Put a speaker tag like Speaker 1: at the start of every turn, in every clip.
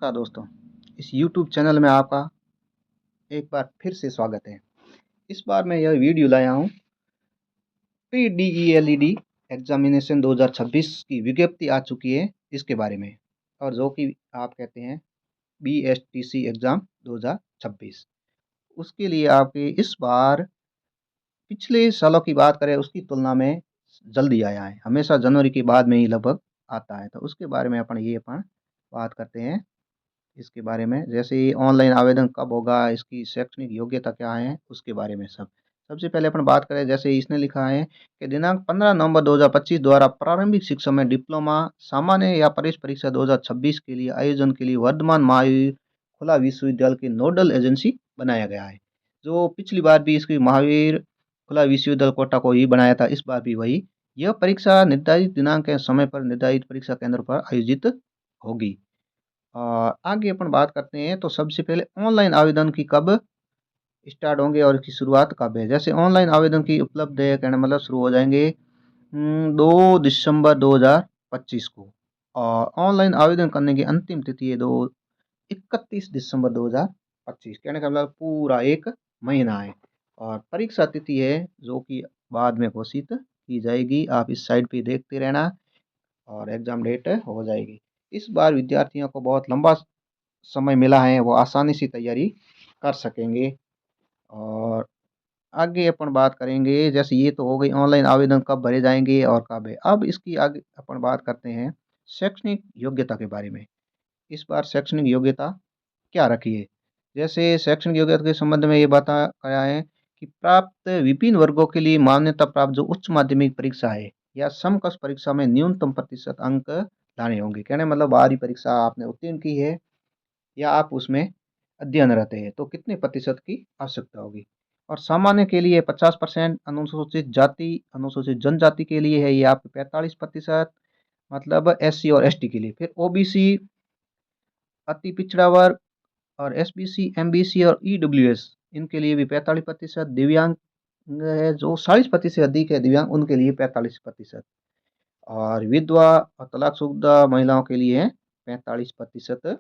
Speaker 1: नमस्कार दोस्तों, इस YouTube चैनल में आपका एक बार फिर से स्वागत है। इस बार मैं यह वीडियो लाया हूँ PDELED एग्जामिनेशन 2026 की विज्ञप्ति आ चुकी है इसके बारे में, और जो कि आप कहते हैं BSTC एग्ज़ाम 2026। उसके लिए आपके इस बार पिछले सालों की बात करें उसकी तुलना में जल्दी आया है। हमेशा जनवरी के बाद में ही लगभग आता है, तो उसके बारे में अपन बात करते हैं। इसके बारे में जैसे ऑनलाइन आवेदन कब होगा, इसकी शैक्षणिक योग्यता क्या है, उसके बारे में सबसे पहले अपन बात करें। जैसे इसने लिखा है कि दिनांक 15 नवंबर 2025 द्वारा प्रारंभिक शिक्षा में डिप्लोमा सामान्य या प्रवेश परीक्षा 2026 के लिए आयोजन के लिए वर्धमान महावीर खुला विश्वविद्यालय की नोडल एजेंसी बनाया गया है। जो पिछली बार भी इसकी महावीर खुला विश्वविद्यालय कोटा को ही बनाया था, इस बार भी वही। यह परीक्षा निर्धारित दिनांक के समय पर निर्धारित परीक्षा केंद्र पर आयोजित होगी। आगे अपन बात करते हैं, तो सबसे पहले ऑनलाइन आवेदन की कब स्टार्ट होंगे और इसकी शुरुआत कब है। जैसे ऑनलाइन आवेदन की उपलब्ध है, कहने मतलब शुरू हो जाएंगे 2 दिसंबर 2025 को, और ऑनलाइन आवेदन करने की अंतिम तिथि है 31 दिसंबर 2025। कहने का मतलब पूरा एक महीना है। और परीक्षा तिथि है जो कि बाद में घोषित की जाएगी, आप इस साइड पे देखते रहना, और एग्ज़ाम डेट हो जाएगी। इस बार विद्यार्थियों को बहुत लंबा समय मिला है, वो आसानी से तैयारी कर सकेंगे। और आगे अपन बात करेंगे, जैसे ये तो हो गई ऑनलाइन आवेदन कब भरे जाएंगे और कब है। अब इसकी आगे अपन बात करते हैं शैक्षणिक योग्यता के बारे में। इस बार शैक्षणिक योग्यता क्या रखी है। जैसे शैक्षणिक योग्यता के संबंध में ये बताया गया है कि प्राप्त विभिन्न वर्गों के लिए मान्यता प्राप्त जो उच्च माध्यमिक परीक्षा है या समकक्ष परीक्षा में न्यूनतम प्रतिशत अंक लाने होंगे। कहने मतलब बाहरी परीक्षा आपने उत्तीर्ण की है या आप उसमें अध्ययनरत है तो कितने प्रतिशत की आवश्यकता होगी। और सामान्य के लिए 50%, अनुसूचित जाति अनुसूचित जनजाति के लिए है ये आप 45%, मतलब SC और ST के लिए। फिर OBC अति पिछड़ा वर्ग और SBC MBC और EWS इनके लिए भी 45%। दिव्यांग है जो 40% से अधिक है दिव्यांग, उनके लिए 45%। और विधवा और तलाकशुदा महिलाओं के लिए 45%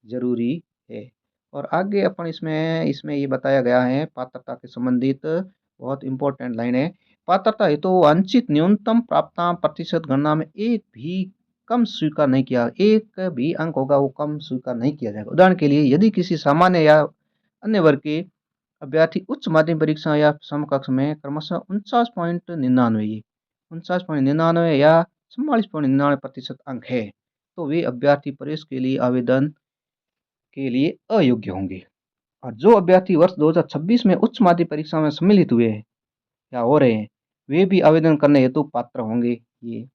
Speaker 1: ज़रूरी है। और आगे अपन इसमें इसमें ये बताया गया है पात्रता के संबंधित बहुत इंपॉर्टेंट लाइन है। पात्रता हेतु वांछित न्यूनतम प्राप्तांक प्रतिशत गणना में एक भी कम स्वीकार नहीं किया, एक भी अंक होगा वो कम स्वीकार नहीं किया जाएगा। उदाहरण के लिए यदि किसी सामान्य या अन्य वर्ग के अभ्यर्थी उच्च माध्यमिक परीक्षा या समकक्ष में क्रमशः 49.99 या 44.99% अंक है तो वे अभ्यर्थी प्रवेश के लिए आवेदन के लिए अयोग्य होंगे। और जो अभ्यर्थी वर्ष 2026 में उच्च माध्यमिक परीक्षा में सम्मिलित हुए हैं या हो रहे हैं, वे भी आवेदन करने हेतु पात्र होंगे ये।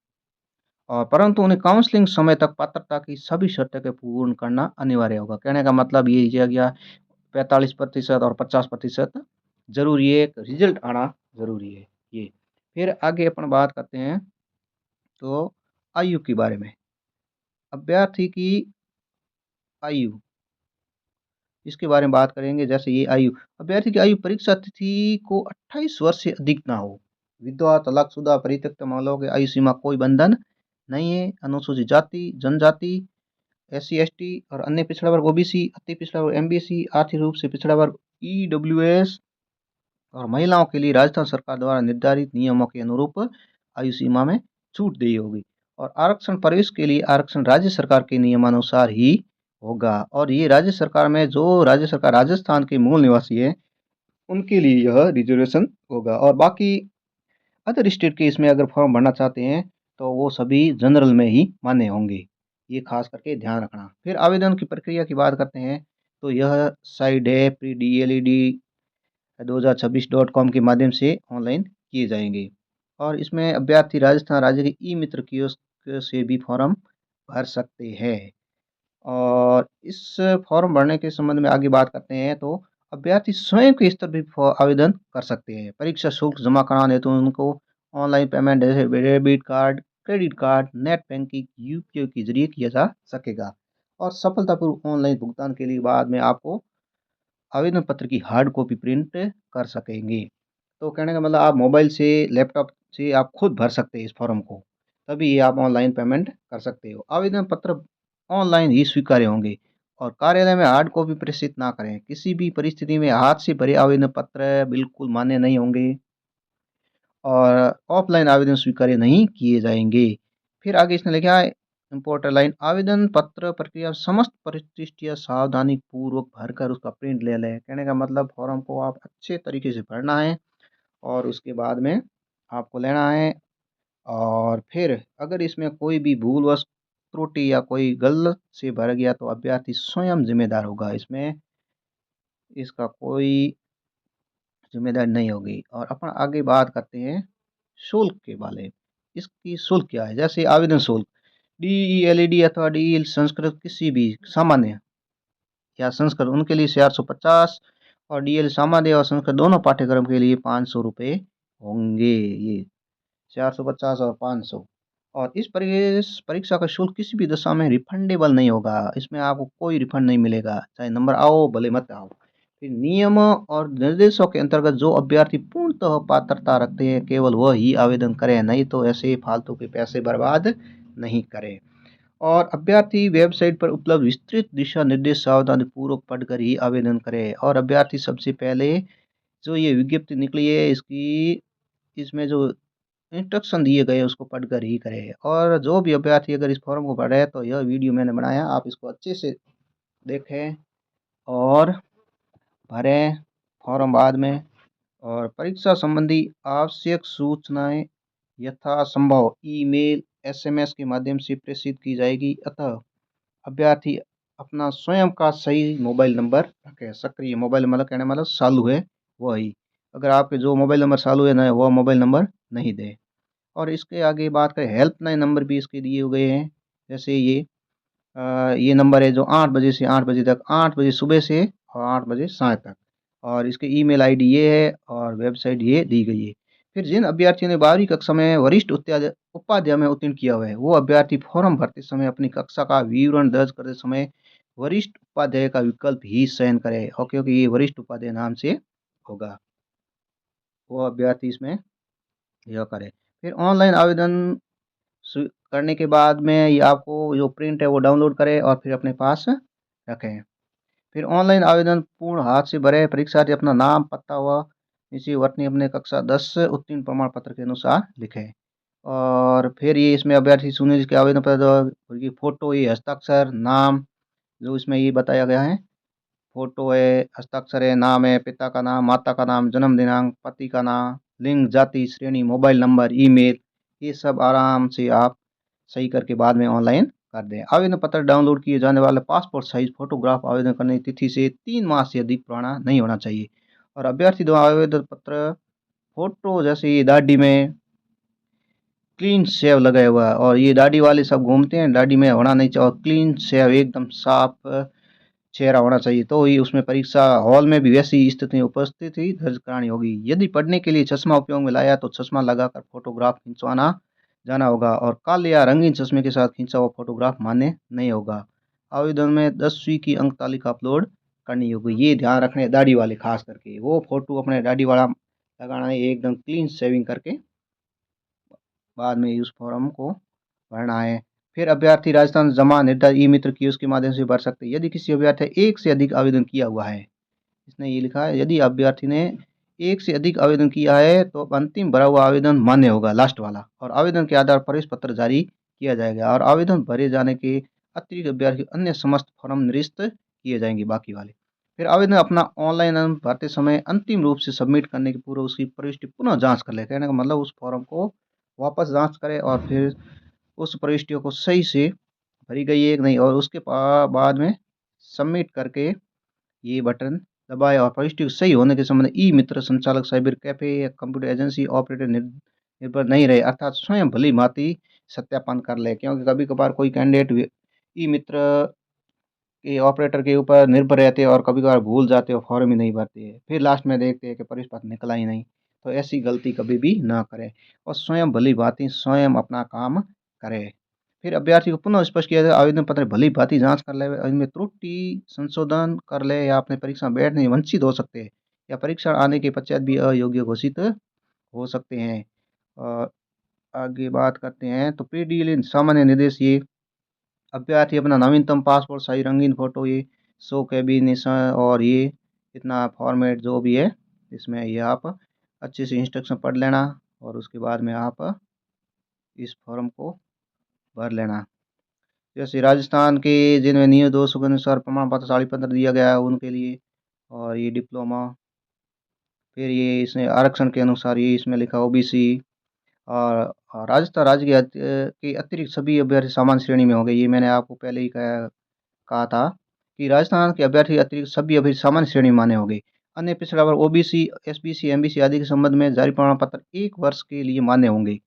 Speaker 1: और परंतु उन्हें काउंसलिंग समय तक पात्रता की सभी शर्तें को पूर्ण करना अनिवार्य होगा। कहने का मतलब ये किया गया 45% और 50% जरूरी है, रिजल्ट आना जरूरी है ये। फिर आगे अपन बात करते हैं तो आयु के बारे में। अभ्यर्थी की आयु, इसके बारे में बात करेंगे। जैसे ये आयु, अभ्यर्थी की आयु परीक्षा तिथि को 28 वर्ष से अधिक ना हो। विधवा तलाकशुदा परित्यक्त महिलाओं की आयु सीमा कोई बंधन नहीं है। अनुसूचित जाति जनजाति SC ST और अन्य पिछड़ा वर्ग OBC अति पिछड़ा वर्ग MBC आर्थिक रूप से पिछड़ा वर्ग EWS और महिलाओं के लिए राजस्थान सरकार द्वारा निर्धारित नियमों के अनुरूप आयु सीमा में छूट दी होगी। और आरक्षण प्रवेश के लिए आरक्षण राज्य सरकार के नियमानुसार ही होगा। और ये राज्य सरकार में जो राज्य सरकार राजस्थान के मूल निवासी है उनके लिए यह रिजर्वेशन होगा। और बाकी अदर स्टेट के इसमें अगर फॉर्म भरना चाहते हैं तो वो सभी जनरल में ही मान्य होंगे, ये खास करके ध्यान रखना। फिर आवेदन की प्रक्रिया की बात करते हैं, तो यह साइट है PDLED2026.com के माध्यम से ऑनलाइन किए जाएंगे। और इसमें अभ्यर्थी राजस्थान राज्य के ई मित्र कियोस्क से भी फॉर्म भर सकते हैं। और इस फॉर्म भरने के संबंध में आगे बात करते हैं, तो अभ्यर्थी स्वयं के स्तर भी आवेदन कर सकते हैं। परीक्षा शुल्क जमा कराने तो उनको ऑनलाइन पेमेंट जैसे debit card, credit card, net banking, UPI के जरिए किया जा सकेगा। और सफलतापूर्वक ऑनलाइन भुगतान के लिए बाद में आपको आवेदन पत्र की हार्ड कॉपी प्रिंट कर सकेंगे। तो कहने का मतलब आप मोबाइल से लैपटॉप से आप खुद भर सकते हैं इस फॉर्म को, तभी आप ऑनलाइन पेमेंट कर सकते हो। आवेदन पत्र ऑनलाइन ही स्वीकार्य होंगे और कार्यालय में हार्ड कॉपी प्रेषित ना करें। किसी भी परिस्थिति में हाथ से भरे आवेदन पत्र बिल्कुल मान्य नहीं होंगे और ऑफलाइन आवेदन स्वीकार्य नहीं किए जाएँगे। फिर आगे इसने लिखा है इम्पोर्टेंट लाइन, आवेदन पत्र प्रक्रिया समस्त परिशिष्टियाँ सावधानीपूर्वक भरकर उसका प्रिंट ले लें। कहने का मतलब फॉर्म को आप अच्छे तरीके से भरना है और उसके बाद में आपको लेना है। और फिर अगर इसमें कोई भी भूलवश त्रुटि या कोई गलत से भर गया तो अभ्यर्थी स्वयं ज़िम्मेदार होगा। इसमें इसका कोई ज़िम्मेदारी नहीं होगी। और अपन आगे बात करते हैं शुल्क के बारे में। इसकी शुल्क क्या है? जैसे आवेदन शुल्क डीईएलईडी अथवा डीईएल संस्कृत किसी भी सामान्य या संस्कृत उनके लिए 450 और डीएल सामान्य और संस्कृत दोनों पाठ्यक्रम के लिए 500 रुपये होंगे। ये 450 और 500। और इस परीक्षा का शुल्क किसी भी दशा में रिफंडेबल नहीं होगा। इसमें आपको कोई रिफंड नहीं मिलेगा, चाहे नंबर आओ भले मत आओ। फिर नियम और निर्देशों के अंतर्गत जो अभ्यर्थी पूर्णतः पात्रता रखते हैं केवल वह ही आवेदन करें, नहीं तो ऐसे फालतू के पैसे बर्बाद नहीं करें। और अभ्यर्थी वेबसाइट पर उपलब्ध विस्तृत दिशा निर्देश सावधानीपूर्वक पढ़कर ही आवेदन करें। और अभ्यर्थी सबसे पहले जो ये विज्ञप्ति निकली है इसकी इसमें जो इंस्ट्रक्शन दिए गए उसको पढ़कर ही करें। और जो भी अभ्यर्थी अगर इस फॉर्म को पढ़ रहे हैं तो यह वीडियो मैंने बनाया, आप इसको अच्छे से देखें और भरें फॉर्म बाद में। और परीक्षा संबंधी आवश्यक सूचनाएं यथासंभव ईमेल एसएमएस के माध्यम से प्रेषित की जाएगी। अतः अभ्यर्थी अपना स्वयं का सही मोबाइल नंबर रखें। सक्रिय मोबाइल मतलब कहने मतलब चालू है वही। अगर आपके जो मोबाइल नंबर चालू है ना वह मोबाइल नंबर नहीं दें। और इसके आगे बात करें हेल्पलाइन नंबर भी इसके दिए हुए हैं। जैसे ये नंबर है जो 8 बजे से 8 बजे तक, 8 बजे सुबह से और 8 बजे साय तक। और इसके ईमेल आईडी ये है और वेबसाइट ये दी गई है। फिर जिन अभ्यर्थियों ने 12वीं कक्षा में वरिष्ठ उपाध्याय में उत्तीर्ण किया हुआ है वो अभ्यर्थी फॉर्म भरते समय अपनी कक्षा का विवरण दर्ज करते समय वरिष्ठ उपाध्याय का विकल्प ही चयन करें। और क्योंकि ये वरिष्ठ उपाध्याय नाम से होगा वो अभ्यर्थी इसमें यह करे। फिर ऑनलाइन आवेदन करने के बाद में ये आपको जो प्रिंट है वो डाउनलोड करें और फिर अपने पास रखें। फिर ऑनलाइन आवेदन पूर्ण हाथ से भरें। परीक्षार्थी अपना नाम पता व निजी वर्तनी अपने कक्षा 10 उत्तीर्ण प्रमाण पत्र के अनुसार लिखें। और फिर ये इसमें अभ्यर्थी सुनिश्चित के आवेदन पत्र की फ़ोटो, ये हस्ताक्षर, नाम जो इसमें ये बताया गया है, फ़ोटो है, हस्ताक्षर है, नाम है, पिता का नाम, माता का नाम, जन्म दिनांक, पति का नाम, लिंग, जाति, श्रेणी, मोबाइल नंबर, ईमेल, ये सब आराम से आप सही करके बाद में ऑनलाइन कर दें। आवेदन पत्र डाउनलोड किए जाने वाले पासपोर्ट साइज फोटोग्राफ आवेदन करने की तिथि से 3 माह से अधिक पुराना नहीं होना चाहिए। और अभ्यर्थी द्वारा आवेदन पत्र फोटो जैसे ये दाढ़ी में क्लीन शेव लगाया हुआ है और ये दाढ़ी वाले सब घूमते हैं, दाढ़ी में होना नहीं चाहिए और क्लीन शेव एकदम साफ चेहरा होना चाहिए। तो ही उसमें परीक्षा हॉल में भी वैसी स्थिति में उपस्थित ही दर्ज करानी होगी। यदि पढ़ने के लिए चश्मा उपयोग में लाया तो चश्मा लगाकर फोटोग्राफ खिंचवाना जाना होगा और काले या रंगीन चश्मे के साथ खींचा हुआ फोटोग्राफ मान्य नहीं होगा। आवेदन में 10वीं की अंक तालिका अपलोड करनी होगी। ये ध्यान रखने दाढ़ी वाले खास करके वो फोटो अपने दाढ़ी वाला लगाना है एकदम क्लीन शेविंग करके बाद में उस फॉर्म को भरना है। फिर अभ्यर्थी राजस्थान जमा निर्धारित ई मित्र कियोस्क के माध्यम से भर सकते हैं। यदि किसी अभ्यर्थी ने एक से अधिक आवेदन किया हुआ है, इसने ये लिखा है यदि अभ्यर्थी ने एक से अधिक आवेदन किया है तो अंतिम भरा हुआ आवेदन मान्य होगा लास्ट वाला। और आवेदन के आधार पर प्रवेश पत्र जारी किया जाएगा और आवेदन भरे जाने के अतिरिक्त अभ्यर्थी अन्य समस्त फॉर्म निरस्त किए जाएंगे बाकी वाले। फिर आवेदन अपना ऑनलाइन भरते समय अंतिम रूप से सबमिट करने के पूर्व उसकी प्रविष्टि पुनः जांच कर ले। कहने का मतलब उस फॉर्म को वापस जांच करें और फिर उस प्रविष्टियों को सही से भरी गई है कि नहीं और उसके बाद में सबमिट करके ये बटन दबाएं। और प्रविष्टि सही होने के संबंध ई मित्र संचालक साइबर कैफे या कंप्यूटर एजेंसी ऑपरेटर निर्भर नहीं रहे, अर्थात स्वयं भली भांति सत्यापन कर ले। क्योंकि कभी कभार कोई कैंडिडेट ई मित्र के ऑपरेटर के ऊपर निर्भर रहते हैं और कभी कभार भूल जाते हो फॉर्म ही नहीं भरते हैं, फिर लास्ट में देखते हैं कि प्रवेश पत्र निकला ही नहीं। तो ऐसी गलती कभी भी ना करें और स्वयं भली भांति स्वयं अपना काम करें। फिर अभ्यर्थी को पुनः स्पष्ट किया जाए आवेदन पत्र भली भांति जांच कर ले, इनमें त्रुटि संशोधन कर ले या अपने परीक्षा में बैठने वंचित हो सकते हैं या परीक्षा आने के पश्चात भी अयोग्य घोषित हो सकते हैं। और आगे बात करते हैं तो पीडीएल सामान्य निर्देश ये अभ्यर्थी अपना नवीनतम पासपोर्ट साइज रंगीन फ़ोटो, ये 100 कैबिनेशन और ये इतना फॉर्मेट जो भी है, इसमें ये आप अच्छे से इंस्ट्रक्शन पढ़ लेना और उसके बाद में आप इस फॉर्म को भर लेना। जैसे राजस्थान के जिनमें नियम 200 के अनुसार प्रमाण पत्र साड़ी पत्र दिया गया है उनके लिए, और ये डिप्लोमा, फिर ये इसमें आरक्षण के अनुसार ये इसमें लिखा ओबीसी, और राजस्थान राज्य के अतिरिक्त सभी अभ्यर्थी सामान्य श्रेणी में होंगे। ये मैंने आपको पहले ही कहा था कि राजस्थान के अभ्यर्थी अतिरिक्त सभी अभ्यर्थी सामान्य श्रेणी में माने होंगे। अन्य पिछड़ा वर्ग ओबीसी, एसबीसी, एमबीसी आदि के संबंध में जारी प्रमाण पत्र 1 वर्ष के लिए मान्य होंगे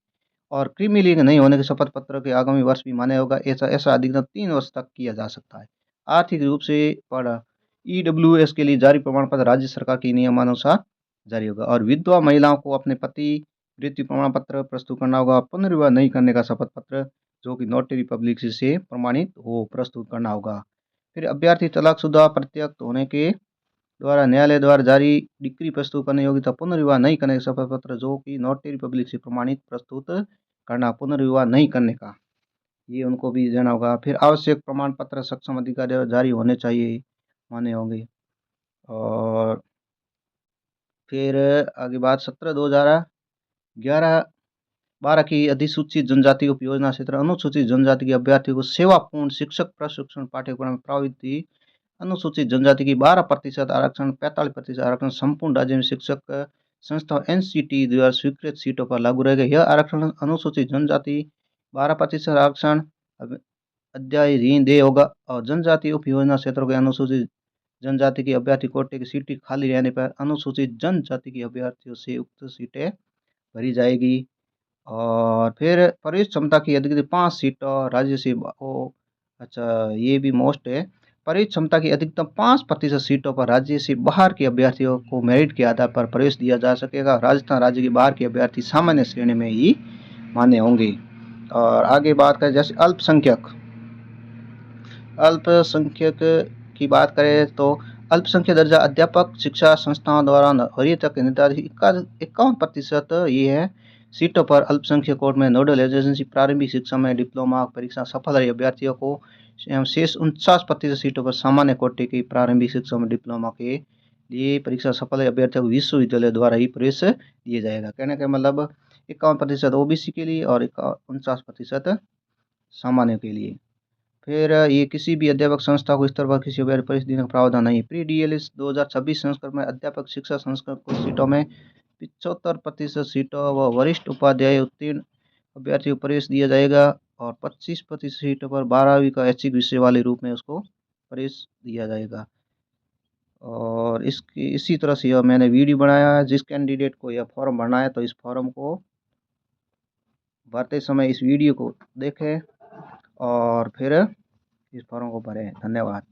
Speaker 1: और क्रीमी लीग नहीं होने के शपथ पत्र के आगामी वर्ष भी मान्य होगा। ऐसा ऐसा अधिकतम 3 वर्ष तक किया जा सकता है। आर्थिक रूप से पढ़ा ईडब्ल्यूएस के लिए जारी प्रमाण पत्र राज्य सरकार के नियमानुसार जारी होगा, और विधवा महिलाओं को अपने पति मृत्यु प्रमाण पत्र प्रस्तुत करना होगा। पुनर्विवाह नहीं करने का शपथ पत्र जो कि नोटरी पब्लिक से प्रमाणित हो प्रस्तुत करना होगा। फिर अभ्यर्थी तलाकशुदा प्रत्यक्त होने के द्वारा न्यायालय द्वारा जारी डिक्री प्रस्तुत करने योग्यता पुनर्विवाह नहीं करने का शपथ पत्र जो कि नोटरी पब्लिक से प्रमाणित प्रस्तुत करना पुनर्विवाह नहीं करने का, ये उनको भी देना होगा। फिर आवश्यक प्रमाण पत्र सक्षम अधिकारी द्वारा जारी होने चाहिए, माने होंगे। और फिर आगे बात 17/2011-12 की अधिसूचित जनजाति उपयोजना क्षेत्र अनुसूचित जनजाति के अभ्यर्थियों को सेवापूर्ण शिक्षक प्रशिक्षण पाठ्यक्रम में प्राविधिक अनुसूचित जनजाति की 12% आरक्षण, 45% आरक्षण संपूर्ण राज्य में शिक्षक संस्था एनसीटी द्वारा स्वीकृत सीटों पर लागू रहेगा। यह आरक्षण अनुसूचित जनजाति 12% आरक्षण अध्यायधीन दे होगा, और जनजाति उपयोजना क्षेत्रों के अनुसूचित जनजाति के अभ्यर्थी कोटे की सीटें खाली रहने पर अनुसूचित जनजाति के अभ्यर्थियों से उक्त सीटें भरी जाएगी। और फिर प्रवेश क्षमता की अधिकतम 5 सीटों राज्य से अच्छा ये भी मोस्ट है। प्रवेश क्षमता की अधिकतम 5% सीटों पर राज्य से बाहर के अभ्यर्थियों को मेरिट के आधार पर प्रवेश दिया जा सकेगा। राजस्थान राज्य के बाहर के अभ्यर्थी सामान्य श्रेणी में ही मान्य होंगे। और आगे बात करें जैसे अल्पसंख्यक की बात करें तो अल्पसंख्यक दर्जा अध्यापक शिक्षा संस्थाओं द्वारा वरीयता के निर्धारित 51% ये है सीटों पर अल्पसंख्यक कोड में नोडल एजेंसी प्रारंभिक शिक्षा में डिप्लोमा परीक्षा सफल रहे अभ्यर्थियों को एवं शेष 49% सीटों पर सामान्य कोटि की प्रारंभिक शिक्षा में डिप्लोमा के लिए परीक्षा सफल अभ्यर्थियों को विश्वविद्यालय द्वारा ही प्रवेश दिया जाएगा। कहने का मतलब 51% ओबीसी के लिए और 49% सामान्य के लिए। फिर ये किसी भी अध्यापक संस्था को स्तर पर किसी अभ्यर्थी परीक्षा देने का प्रावधान नहीं। प्री डीएलएस 2026 संस्करण में अध्यापक शिक्षा संस्करण कुल सीटों में 75% सीटों व वरिष्ठ उपाध्याय उत्तीर्ण अभ्यर्थियों को प्रवेश दिया जाएगा, और 25% सीटों पर 12वीं का ऐच्छिक विषय वाले रूप में उसको प्रवेश दिया जाएगा। और इसकी इसी तरह से यह मैंने वीडियो बनाया है। जिस कैंडिडेट को यह फॉर्म भरना है तो इस फॉर्म को भरते समय इस वीडियो को देखें और फिर इस फॉर्म को भरें। धन्यवाद।